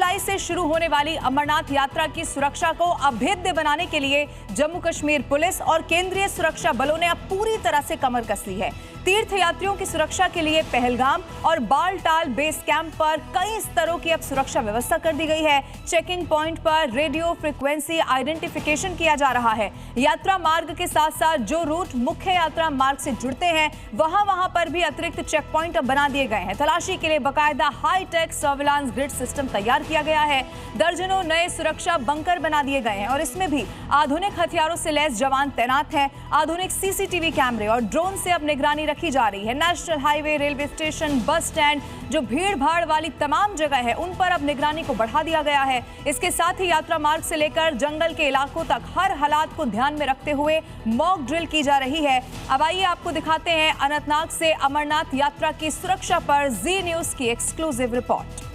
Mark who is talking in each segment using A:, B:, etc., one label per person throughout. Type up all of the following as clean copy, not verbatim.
A: जुलाई से शुरू होने वाली अमरनाथ यात्रा की सुरक्षा को अभेद्य बनाने के लिए जम्मू कश्मीर पुलिस और केंद्रीय सुरक्षा बलों ने अब पूरी तरह से कमर कस ली है। तीर्थयात्रियों की सुरक्षा के लिए पहलगाम और बालटाल बेस कैंप पर कई स्तरों की अब सुरक्षा व्यवस्था कर दी गई है। चेकिंग पॉइंट पर रेडियो फ्रीक्वेंसी आइडेंटिफिकेशन किया जा रहा है। यात्रा मार्ग के साथ साथ जो रूट मुख्य यात्रा मार्ग से जुड़ते हैं वहां पर भी अतिरिक्त चेक पॉइंट अब बना दिए गए हैं। तलाशी के लिए बाकायदा हाईटेक सर्विलांस ग्रिड सिस्टम तैयार किया गया है। दर्जनों नए सुरक्षा बंकर बना दिए गए हैं और इसमें भी आधुनिक हथियारों से लैस जवान तैनात हैं। आधुनिक सीसीटीवी कैमरे और ड्रोन से अब निगरानी रखी जा रही है। National highway, railway station, bus stand, जो भीड़ भाड़ वाली तमाम जगह है उन पर अब निगरानी को बढ़ा दिया गया है। इसके साथ ही यात्रा मार्ग से लेकर जंगल के इलाकों तक हर हालात को ध्यान में रखते हुए मॉक ड्रिल की जा रही है। अब आइए आपको दिखाते हैं अनंतनाग से अमरनाथ यात्रा की सुरक्षा पर जी न्यूज की एक्सक्लूसिव रिपोर्ट।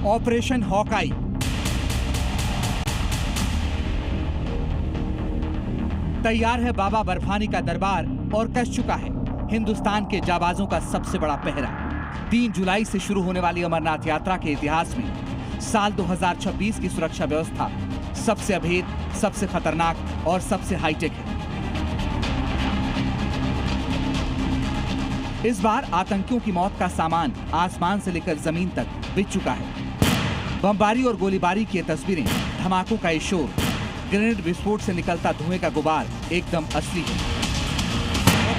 B: ऑपरेशन हॉकाई तैयार है बाबा बर्फानी का दरबार और कस चुका है हिंदुस्तान के जाबाजों का सबसे बड़ा पहरा। 3 जुलाई से शुरू होने वाली अमरनाथ यात्रा के इतिहास में साल 2026 की सुरक्षा व्यवस्था सबसे अभेद, सबसे खतरनाक और सबसे हाईटेक है। इस बार आतंकियों की मौत का सामान आसमान से लेकर जमीन तक बिछ चुका है। बमबारी और गोलीबारी की तस्वीरें, धमाकों का ये शोर, ग्रेनेड विस्फोट से निकलता धुएं का गुबार एकदम असली है।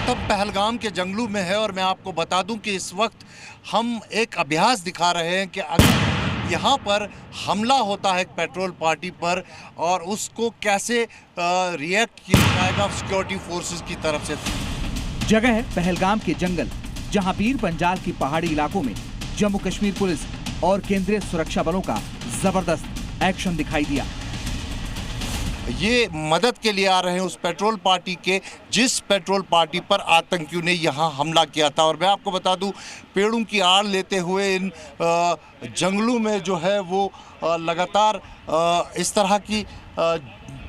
C: तब पहलगाम के जंगलों में है और मैं आपको बता दूं कि इस वक्त हम एक अभ्यास दिखा रहे हैं कि अगर यहाँ पर हमला होता है पेट्रोल पार्टी पर और उसको कैसे रिएक्ट किया जाएगा सिक्योरिटी फोर्सेस की तरफ से।
B: जगह है पहलगाम के जंगल, जहां पीर पंजाल की पहाड़ी इलाकों में जम्मू कश्मीर पुलिस और केंद्रीय सुरक्षा बलों का जबरदस्त एक्शन दिखाई दिया।
C: ये मदद के लिए आ रहे हैं उस पेट्रोल पार्टी के जिस पेट्रोल पार्टी पर आतंकियों ने यहाँ हमला किया था। और मैं आपको बता दूं, पेड़ों की आड़ लेते हुए इन जंगलों में जो है वो लगातार इस तरह की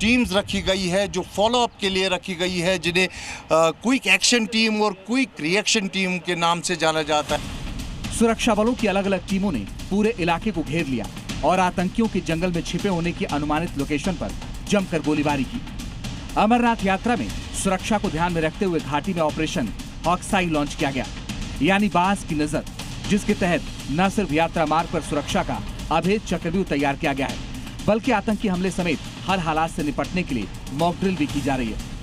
C: टीम्स रखी गई है जो फॉलो अप के लिए रखी गई है, जिन्हें क्विक एक्शन टीम और क्विक रिएक्शन टीम के नाम से जाना जाता है।
B: सुरक्षा बलों की अलग अलग टीमों ने पूरे इलाके को घेर लिया और आतंकियों के जंगल में छिपे होने की अनुमानित लोकेशन पर जमकर गोलीबारी की। अमरनाथ यात्रा में सुरक्षा को ध्यान में रखते हुए घाटी में ऑपरेशन हॉक्साई लॉन्च किया गया, यानी बाज की नजर, जिसके तहत न सिर्फ यात्रा मार्ग पर सुरक्षा का अभेद चक्रव्यूह तैयार किया गया है, बल्कि आतंकी हमले समेत हर हालात से निपटने के लिए मॉक ड्रिल भी की जा रही है।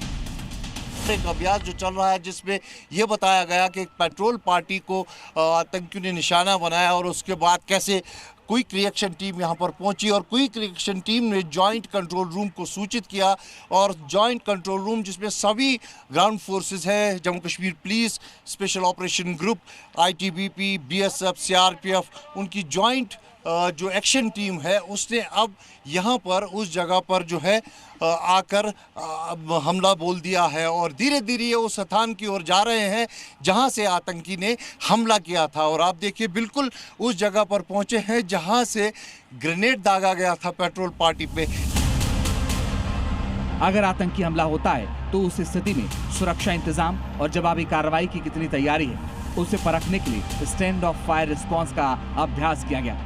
C: एक अभ्यास जो चल रहा है जिसमें यह बताया गया कि एक पेट्रोल पार्टी को आतंकियों ने निशाना बनाया और उसके बाद कैसे क्विक रिएक्शन टीम यहां पर पहुंची और क्विक रिएक्शन टीम ने जॉइंट कंट्रोल रूम को सूचित किया और जॉइंट कंट्रोल रूम जिसमें सभी ग्राउंड फोर्सेस है, Jammu Kashmir police, special operation group, ITBP, BSF, CRPF, उनकी जॉइंट जो एक्शन टीम है उसने अब यहाँ पर उस जगह पर जो है आकर हमला बोल दिया है और धीरे धीरे ये उस स्थान की ओर जा रहे हैं जहाँ से आतंकी ने हमला किया था। और आप देखिए बिल्कुल उस जगह पर पहुँचे हैं जहाँ से ग्रेनेड दागा गया था पेट्रोल पार्टी पे।
B: अगर आतंकी हमला होता है तो उस स्थिति में सुरक्षा इंतजाम और जवाबी कार्रवाई की कितनी तैयारी है, उसे परखने के लिए स्टैंड ऑफ फायर रिस्पांस का अभ्यास किया गया,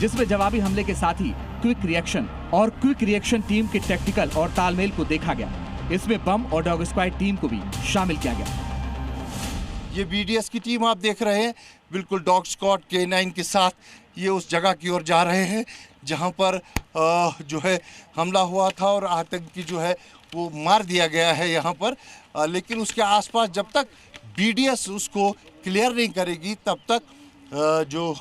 B: जिसमें जवाबी हमले के साथ ही क्विक रिएक्शन टीम के टेक्निकल और तालमेल को देखा गया। इसमें बम और डॉग स्क्वाड टीम को भी शामिल किया गया।
C: ये BDS की टीम आप देख रहे हैं, बिल्कुल डॉग स्क्वाड K9 के साथ ये उस जगह की ओर जा रहे हैं जहां पर जो है हमला हुआ था और आतंकी जो है वो मार दिया गया है यहाँ पर। लेकिन उसके आसपास जब तक BDS उसको क्लियर नहीं करेगी तब तक जो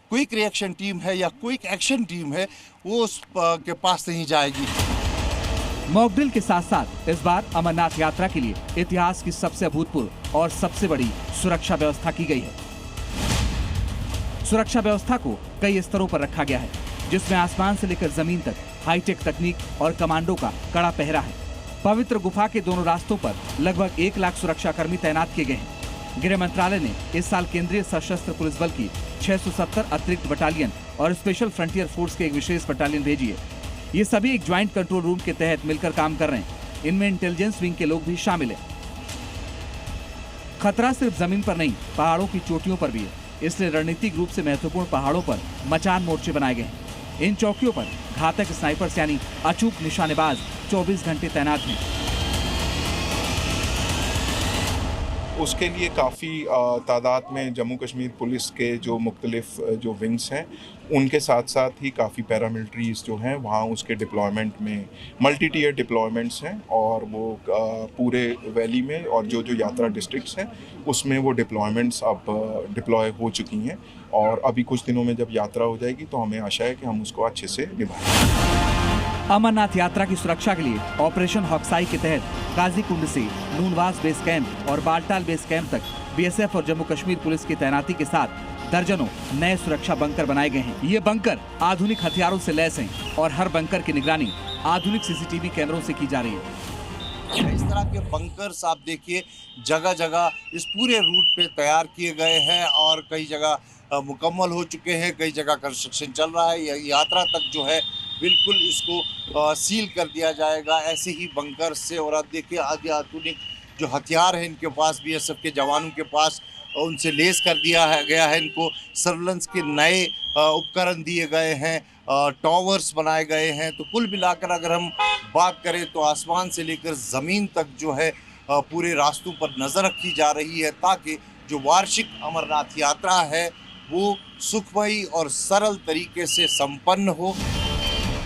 C: क्विक रिएक्शन टीम है या क्विक एक्शन टीम है वो उस के पास नहीं जाएगी।
B: मॉक ड्रिल के साथ साथ इस बार अमरनाथ यात्रा के लिए इतिहास की सबसे अभूतपूर्व और सबसे बड़ी सुरक्षा व्यवस्था की गई है। सुरक्षा व्यवस्था को कई स्तरों पर रखा गया है, जिसमें आसमान से लेकर जमीन तक हाईटेक तकनीक और कमांडो का कड़ा पहरा है। पवित्र गुफा के दोनों रास्तों पर लगभग 1 लाख सुरक्षाकर्मी तैनात किए गए हैं। गृह मंत्रालय ने इस साल केंद्रीय सशस्त्र पुलिस बल की 670 अतिरिक्त बटालियन और स्पेशल फ्रंटियर फोर्स के एक विशेष बटालियन भेजी है। ये सभी एक ज्वाइंट कंट्रोल रूम के तहत मिलकर काम कर रहे हैं। इनमें इंटेलिजेंस विंग के लोग भी शामिल हैं। खतरा सिर्फ जमीन पर नहीं, पहाड़ों की चोटियों पर भी है। इसलिए रणनीतिक रूप से महत्वपूर्ण पहाड़ों पर मचान मोर्चे बनाए गए हैं। इन चौकियों पर घातक स्नाइपर्स यानी अचूक निशानेबाज 24 घंटे तैनात हैं।
D: उसके लिए काफ़ी तादाद में जम्मू कश्मीर पुलिस के जो मुख्तलिफ जो विंग्स हैं उनके साथ साथ ही काफ़ी पैरामिलिट्रीज जो हैं वहाँ उसके डिप्लॉयमेंट में मल्टी टीयर डिप्लॉयमेंट्स हैं और वो पूरे वैली में और जो जो यात्रा डिस्ट्रिक्ट्स हैं उसमें वो डिप्लॉयमेंट्स अब डिप्लॉय हो चुकी हैं और अभी कुछ दिनों में जब यात्रा हो जाएगी तो हमें आशा है कि हम उसको अच्छे से निभाएंगे।
B: अमरनाथ यात्रा की सुरक्षा के लिए ऑपरेशन हॉक्साई के तहत काजीकुंड से नूनवास बेस कैंप और बालटाल बेस कैंप तक बीएसएफ और जम्मू कश्मीर पुलिस की तैनाती के साथ दर्जनों नए सुरक्षा बंकर बनाए गए हैं। ये बंकर आधुनिक हथियारों से लैस हैं और हर बंकर की निगरानी आधुनिक सीसीटीवी कैमरों से की जा रही है।
C: इस तरह के बंकर्स आप देखिए जगह जगह इस पूरे रूट पे तैयार किए गए हैं और कई जगह मुकम्मल हो चुके हैं, कई जगह कंस्ट्रक्शन चल रहा है। यात्रा तक जो है बिल्कुल इसको सील कर दिया जाएगा ऐसे ही बंकर से। और आप देखिए आगे आधुनिक जो हथियार हैं इनके पास बीएसएफ के जवानों के पास उनसे लेस कर दिया गया है। इनको सर्विलेंस के नए उपकरण दिए गए हैं, टावर्स बनाए गए हैं। तो कुल मिलाकर अगर हम बात करें तो आसमान से लेकर ज़मीन तक जो है पूरे रास्तों पर नज़र रखी जा रही है ताकि जो वार्षिक अमरनाथ यात्रा है वो सुखमयी और सरल तरीके से संपन्न हो।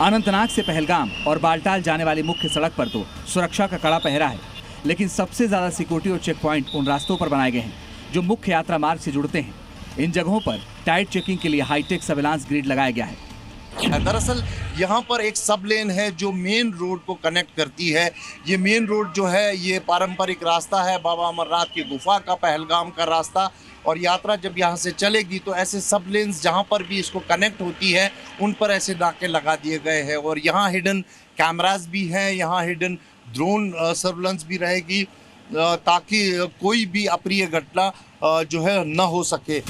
B: अनंतनाग से पहलगाम और बालटाल जाने वाली मुख्य सड़क पर तो सुरक्षा का कड़ा पहरा है, लेकिन सबसे ज्यादा सिक्योरिटी और चेक पॉइंट उन रास्तों पर बनाए गए हैं जो मुख्य यात्रा मार्ग से जुड़ते हैं। इन जगहों पर टाइट चेकिंग के लिए हाईटेक सर्विलांस ग्रिड लगाया गया है।
C: दरअसल यहाँ पर एक सब लेन है जो मेन रोड को कनेक्ट करती है। ये मेन रोड जो है ये पारंपरिक रास्ता है बाबा अमरनाथ की गुफा का, पहलगाम का रास्ता। और यात्रा जब यहाँ से चलेगी तो ऐसे सब लेन्स जहाँ पर भी इसको कनेक्ट होती है उन पर ऐसे नाके लगा दिए गए हैं। और यहाँ हिडन कैमरास भी हैं, यहाँ हिडन ड्रोन सर्विलेंस भी रहेगी ताकि कोई भी अप्रिय घटना जो है न हो सके।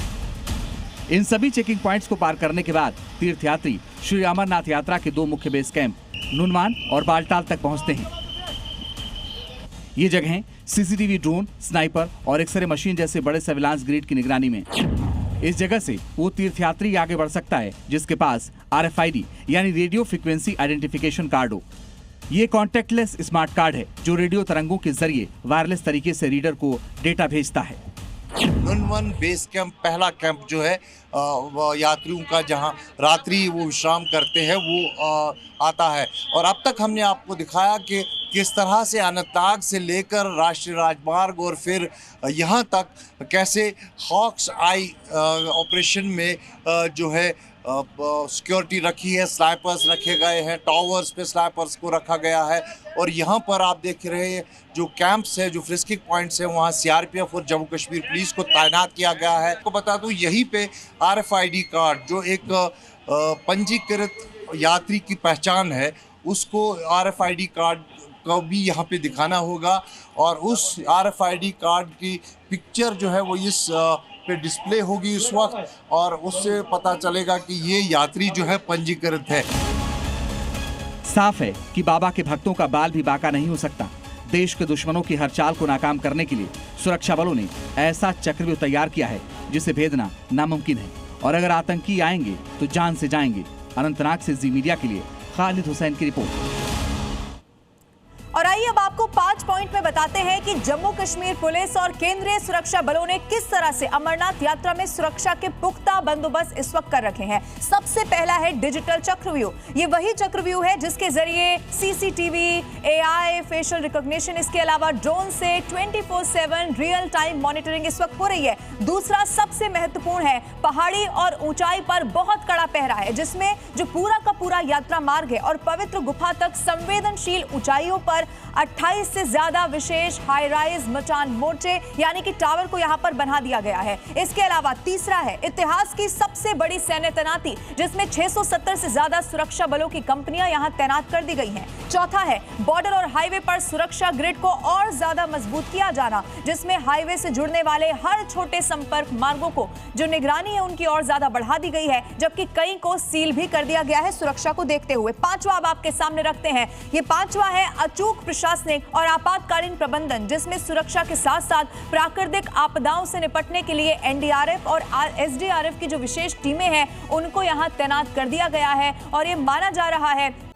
B: इन सभी चेकिंग पॉइंट्स को पार करने के बाद तीर्थयात्री श्री अमरनाथ यात्रा के 2 मुख्य बेस कैंप नुनवान और बालटाल तक पहुंचते हैं। ये जगहें सीसीटीवी, ड्रोन, स्नाइपर और एक्सरे मशीन जैसे बड़े सर्विलांस ग्रिड की निगरानी में। इस जगह से वो तीर्थयात्री आगे बढ़ सकता है जिसके पास RFID यानी रेडियो फ्रीक्वेंसी आइडेंटिफिकेशन कार्ड हो। ये कॉन्टेक्टलेस स्मार्ट कार्ड है जो रेडियो तरंगों के जरिए वायरलेस तरीके से रीडर को डेटा भेजता है।
C: नुनवन बेस कैंप पहला कैंप जो है यात्रियों का जहां रात्रि वो विश्राम करते हैं वो आता है। और अब तक हमने आपको दिखाया कि किस तरह से अनंतनाग से लेकर राष्ट्रीय राजमार्ग और फिर यहाँ तक कैसे हॉक्स आई ऑपरेशन में जो है सिक्योरिटी रखी है, स्नाइपर्स रखे गए हैं, टावर्स पे स्नाइपर्स को रखा गया है। और यहाँ पर आप देख रहे हैं जो कैंप्स है, जो फ्रिस्किंग पॉइंट्स हैं, वहाँ CRPF और जम्मू कश्मीर पुलिस को तैनात किया गया है। आपको बता दूँ यहीं पे RFID कार्ड जो एक पंजीकृत यात्री की पहचान है उसको RFID कार्ड को भी यहाँ पे दिखाना होगा और उस RFID कार्ड की पिक्चर जो है वो इस पे डिस्प्ले होगी उस वक्त और उससे पता चलेगा कि ये यात्री जो है पंजीकृत है।
B: साफ है कि बाबा के भक्तों का बाल भी बाका नहीं हो सकता। देश के दुश्मनों की हर चाल को नाकाम करने के लिए सुरक्षा बलों ने ऐसा चक्रव्यूह तैयार किया है जिसे भेदना नामुमकिन है। और अगर आतंकी आएंगे तो जान से जाएंगे। अनंतनाग से जी मीडिया के लिए खालिद हुसैन की रिपोर्ट।
A: और आइए अब आपको 5 पॉइंट में बताते हैं कि जम्मू कश्मीर पुलिस और केंद्रीय सुरक्षा बलों ने किस तरह से अमरनाथ यात्रा में सुरक्षा के पुख्ता बंदोबस्त इस वक्त कर रखे हैं। सबसे पहला है डिजिटल चक्रव्यूह। ये वही चक्रव्यूह है जिसके जरिए CCTV, AI, फेशियल रिकॉग्निशन, इसके अलावा ड्रोन से 24/7 रियल टाइम मॉनिटरिंग इस वक्त हो रही है। दूसरा सबसे महत्वपूर्ण है पहाड़ी और ऊंचाई पर बहुत कड़ा पहरा है जिसमें जो पूरा का पूरा यात्रा मार्ग है और पवित्र गुफा तक संवेदनशील ऊंचाइयों पर 28 से ज्यादा विशेष हाई राइज मचान मोर्चे यानी कि टावर को यहां पर बना दिया गया है। इसके अलावा तीसरा है इतिहास की सबसे बड़ी सैन्य तैनाती जिसमें 670 से ज्यादा सुरक्षा बलों की कंपनियां यहां तैनात कर दी गई हैं। चौथा है बॉर्डर और हाईवे पर सुरक्षा ग्रिड को और ज्यादा मजबूत किया जाना, जिसमें हाईवे से जुड़ने वाले हर छोटे संपर्क मार्गों को जो निगरानी है उनकी और ज्यादा बढ़ा दी गई है, जबकि कई को सील भी कर दिया गया है सुरक्षा को देखते हुए। पांचवा अब आपके सामने रखते हैं। ये पांचवा है अचूक प्रशासनिक और आपातकालीन प्रबंधन, जिसमें सुरक्षा के साथ साथ प्राकृतिक आपदाओं से निपटने के लिए एनडीआरएफ और एसडीआरएफ की जो विशेष टीमें हैं उनको यहां तैनात कर दिया गया है। और ये माना जा रहा है